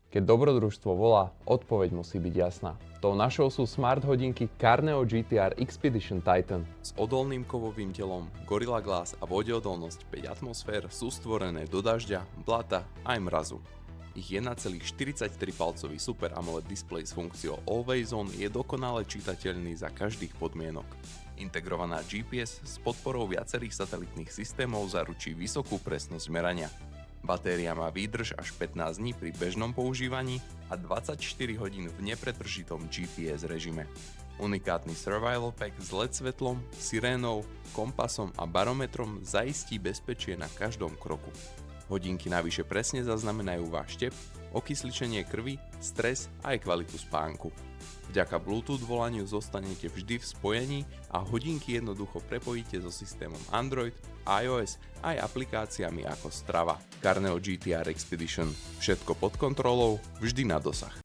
Keď dobrodružstvo volá, odpoveď musí byť jasná. Tou našou sú smart hodinky Carneo GTR Expedition Titan. S odolným kovovým telom, Gorilla Glass a vodeodolnosť 5 atmosfér sú stvorené do dažďa, blata aj mrazu. Ich 1,43-palcový Super AMOLED displej s funkciou Always On je dokonale čitateľný za každých podmienok. Integrovaná GPS s podporou viacerých satelitných systémov zaručí vysokú presnosť merania. Batéria má výdrž až 15 dní pri bežnom používaní a 24 hodín v nepretržitom GPS režime. Unikátny Survival Pack s LED svetlom, sirénou, kompasom a barometrom zaistí bezpečie na každom kroku. Hodinky navyše presne zaznamenajú váš tep, okysličenie krvi, stres a aj kvalitu spánku. Vďaka Bluetooth volaniu zostanete vždy v spojení a hodinky jednoducho prepojíte so systémom Android, iOS aj aplikáciami ako Strava. Carneo GTR Expedition. Všetko pod kontrolou, vždy na dosah.